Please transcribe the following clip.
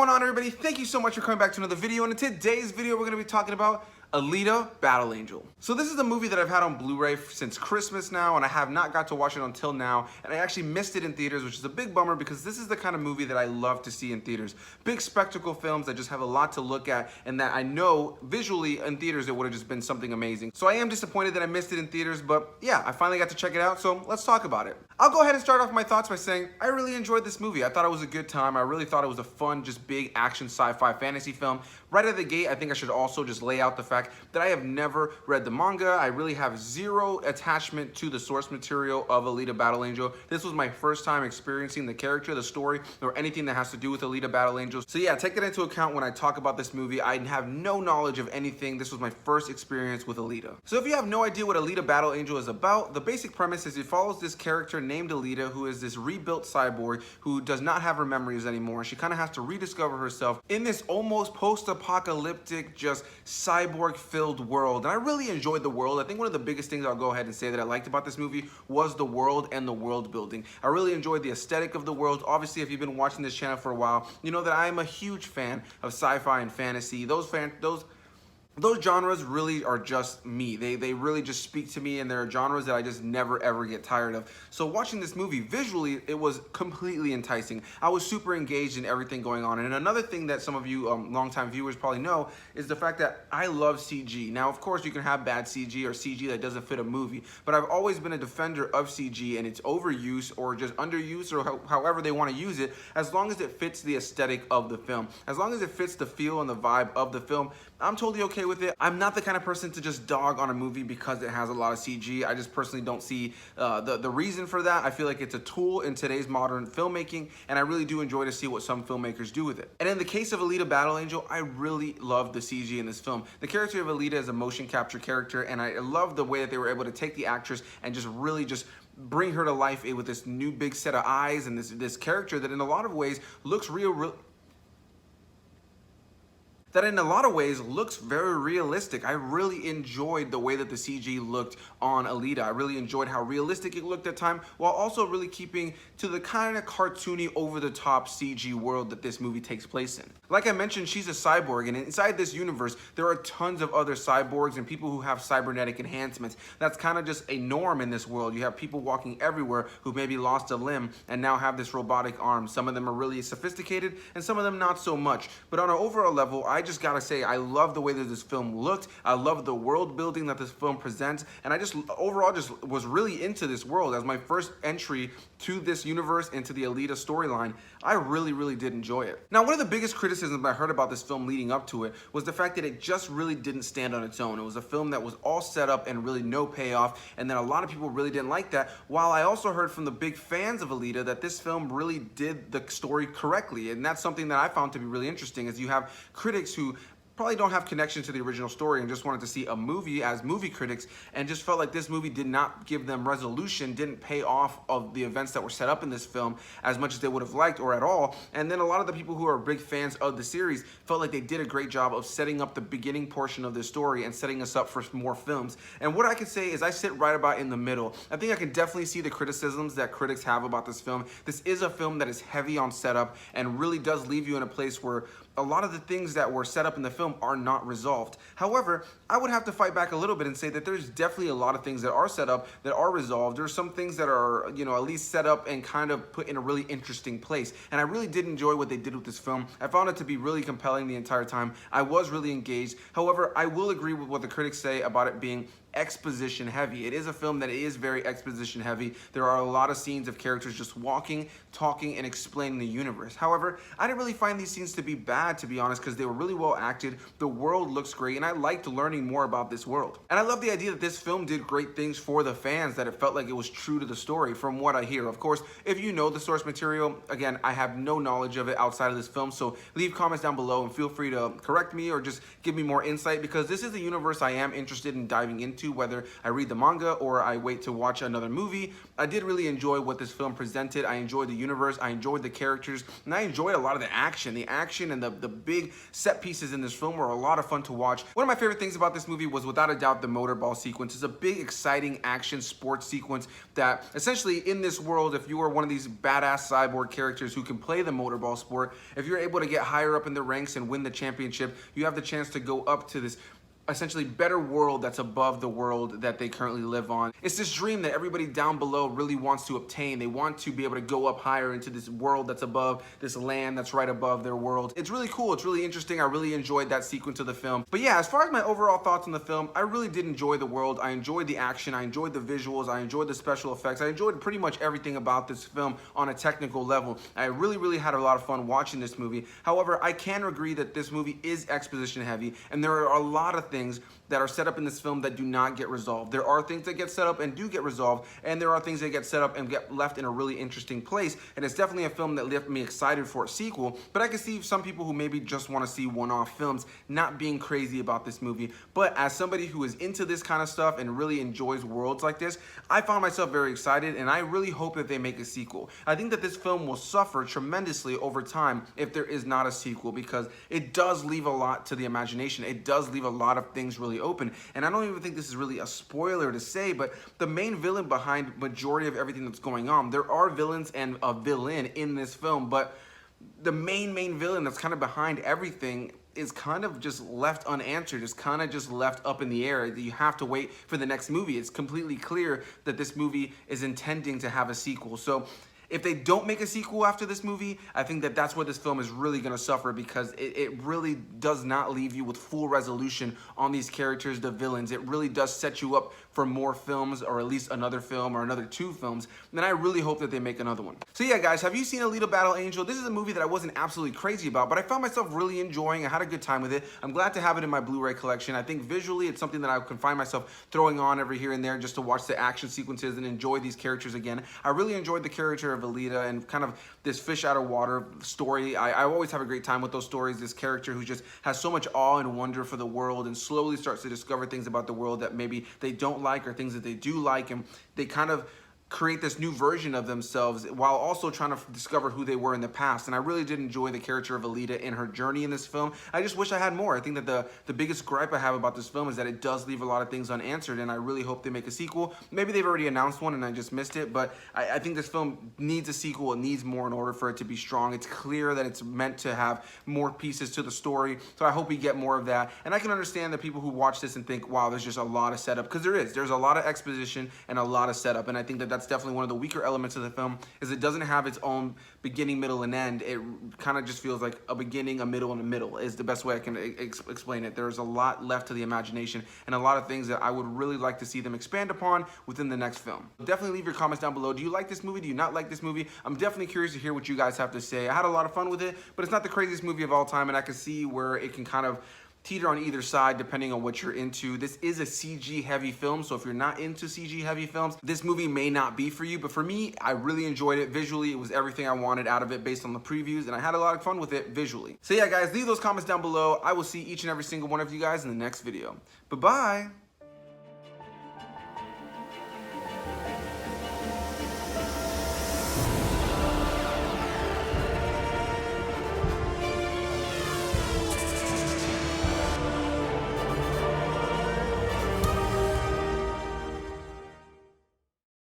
going on, everybody? Thank you so much for coming back to another video. And in today's video, we're going to be talking about Alita: Battle Angel. So this is a movie that I've had on Blu-ray since Christmas now, and I have not got to watch it until now, and I actually missed it in theaters, which is a big bummer because this is the kind of movie that I love to see in theaters. Big spectacle films that just have a lot to look at, and that I know visually in theaters it would have just been something amazing. So I am disappointed that I missed it in theaters, but yeah, I finally got to check it out, so let's talk about it. I'll go ahead and start off my thoughts by saying I really enjoyed this movie. I thought it was a good time. I really thought it was a fun, just big action sci-fi fantasy film. Right out of the gate, I think I should also just lay out the fact that I have never read the manga. I really have zero attachment to the source material of Alita: Battle Angel. This was my first time experiencing the character, the story, or anything that has to do with Alita: Battle Angel. So yeah, take that into account when I talk about this movie. I have no knowledge of anything. This was my first experience with Alita. So if you have no idea what Alita: Battle Angel is about, the basic premise is it follows this character named Alita, who is this rebuilt cyborg who does not have her memories anymore. She kind of has to rediscover herself in this almost post-apocalyptic, just cyborg-filled world. And I really enjoyed the world. I think one of the biggest things I'll go ahead and say that I liked about this movie was the world and the world building. I really enjoyed the aesthetic of the world. Obviously, if you've been watching this channel for a while, you know that I am a huge fan of sci-fi and fantasy. Those genres really are just me. They really just speak to me, and they're genres that I just never ever get tired of. So watching this movie, visually, it was completely enticing. I was super engaged in everything going on. And another thing that some of you longtime viewers probably know is the fact that I love CG. Now, of course, you can have bad CG or CG that doesn't fit a movie, but I've always been a defender of CG and its overuse or just underuse, or however they want to use it, as long as it fits the aesthetic of the film. As long as it fits the feel and the vibe of the film, I'm totally okay with it. I'm not the kind of person to just dog on a movie because it has a lot of CG. I just personally don't see the reason for that. I feel like it's a tool in today's modern filmmaking, and I really do enjoy to see what some filmmakers do with it. And in the case of Alita: Battle Angel, I really love the CG in this film. The character of Alita is a motion capture character, and I love the way that they were able to take the actress and just really just bring her to life with this new big set of eyes and this character that in a lot of ways looks looks very realistic. I really enjoyed the way that the CG looked on Alita. I really enjoyed how realistic it looked at time, while also really keeping to the kind of cartoony, over-the-top CG world that this movie takes place in. Like I mentioned, she's a cyborg, and inside this universe, there are tons of other cyborgs and people who have cybernetic enhancements. That's kind of just a norm in this world. You have people walking everywhere who maybe lost a limb and now have this robotic arm. Some of them are really sophisticated, and some of them not so much. But on an overall level, I just gotta say, I love the way that this film looked. I love the world building that this film presents, and I just overall just was really into this world. As my first entry to this universe, into the Alita storyline, I really did enjoy it. Now, one of the biggest criticisms I heard about this film leading up to it was the fact that it just really didn't stand on its own. It was a film that was all set up and really no payoff, and then a lot of people really didn't like that, while I also heard from the big fans of Alita that this film really did the story correctly. And that's something that I found to be really interesting, is you have critics who probably don't have connection to the original story and just wanted to see a movie as movie critics, and just felt like this movie did not give them resolution, didn't pay off of the events that were set up in this film as much as they would have liked, or at all. And then a lot of the people who are big fans of the series felt like they did a great job of setting up the beginning portion of the story and setting us up for more films. And what I can say is I sit right about in the middle. I think I can definitely see the criticisms that critics have about this film. This is a film that is heavy on setup and really does leave you in a place where a lot of the things that were set up in the film are not resolved. However, I would have to fight back a little bit and say that there's definitely a lot of things that are set up that are resolved. There's some things that are, you know, at least set up and kind of put in a really interesting place. And I really did enjoy what they did with this film. I found it to be really compelling the entire time. I was really engaged. However, I will agree with what the critics say about it being exposition heavy. It is a film that is very exposition heavy. There are a lot of scenes of characters just walking, talking, and explaining the universe. However, I didn't really find these scenes to be bad, to be honest, because they were really well acted. The world looks great, and I liked learning more about this world. And I love the idea that this film did great things for the fans, that it felt like it was true to the story from what I hear. Of course, if you know the source material, again, I have no knowledge of it outside of this film, so leave comments down below and feel free to correct me or just give me more insight, because this is a universe I am interested in diving into. to, whether I read the manga or I wait to watch another movie. I did really enjoy what this film presented. I enjoyed the universe, I enjoyed the characters, and I enjoyed a lot of the action. The action and the big set pieces in this film were a lot of fun to watch. One of my favorite things about this movie was without a doubt the motorball sequence. It's a big, exciting action sports sequence that essentially in this world, if you are one of these badass cyborg characters who can play the motorball sport, if you're able to get higher up in the ranks and win the championship, you have the chance to go up to this essentially better world that's above the world that they currently live on. It's this dream that everybody down below really wants to obtain. They want to be able to go up higher into this world that's above, this land that's right above their world. It's really cool, it's really interesting. I really enjoyed that sequence of the film. But yeah, as far as my overall thoughts on the film, I really did enjoy the world. I enjoyed the action, I enjoyed the visuals, I enjoyed the special effects. I enjoyed pretty much everything about this film on a technical level. I really had a lot of fun watching this movie. However, I can agree that this movie is exposition heavy, and there are a lot of things that are set up in this film that do not get resolved. There are things that get set up and do get resolved, and there are things that get set up and get left in a really interesting place, and it's definitely a film that left me excited for a sequel. But I can see some people who maybe just want to see one-off films not being crazy about this movie. But as somebody who is into this kind of stuff and really enjoys worlds like this, I found myself very excited, and I really hope that they make a sequel. I think that this film will suffer tremendously over time if there is not a sequel, because it does leave a lot to the imagination. It does leave a lot of things really open, and I don't even think this is really a spoiler to say, but the main villain behind majority of everything that's going on, there are villains and a villain in this film, but the main villain that's kind of behind everything is kind of just left unanswered. It's kind of just left up in the air. You have to wait for the next movie. It's completely clear that this movie is intending to have a sequel. So if they don't make a sequel after this movie, I think that that's where this film is really going to suffer, because it really does not leave you with full resolution on these characters, the villains. It really does set you up for more films, or at least another film or another 2 films. And I really hope that they make another one. So yeah, guys, have you seen Alita Battle Angel? This is a movie that I wasn't absolutely crazy about, but I found myself really enjoying. I had a good time with it. I'm glad to have it in my Blu-ray collection. I think visually it's something that I can find myself throwing on every here and there just to watch the action sequences and enjoy these characters again. I really enjoyed the character of Alita and kind of this fish out of water story. I always have a great time with those stories. This character who just has so much awe and wonder for the world and slowly starts to discover things about the world that maybe they don't like, or things that they do like, and they kind of create this new version of themselves while also trying to discover who they were in the past. And I really did enjoy the character of Alita in her journey in this film. I just wish I had more. I think that the biggest gripe I have about this film is that it does leave a lot of things unanswered, and I really hope they make a sequel. Maybe they've already announced one and I just missed it, but I think this film needs a sequel. It needs more in order for it to be strong. It's clear that it's meant to have more pieces to the story, so I hope we get more of that. And I can understand the people who watch this and think, wow, there's just a lot of setup, because there's a lot of exposition and a lot of setup, and I think that that's definitely one of the weaker elements of the film, is it doesn't have its own beginning, middle, and end. It kind of just feels like a beginning, a middle, and a middle is the best way I can explain it. There's a lot left to the imagination and a lot of things that I would really like to see them expand upon within the next film. Definitely leave your comments down below. Do you like this movie? Do you not like this movie? I'm definitely curious to hear what you guys have to say. I had a lot of fun with it, but it's not the craziest movie of all time, and I can see where it can kind of teeter on either side depending on what you're into. This is a CG heavy film, so if you're not into CG heavy films, this movie may not be for you, but for me, I really enjoyed it. Visually, it was everything I wanted out of it based on the previews, and I had a lot of fun with it visually. So yeah, guys, leave those comments down below. I will see each and every single one of you guys in the next video. Bye-bye.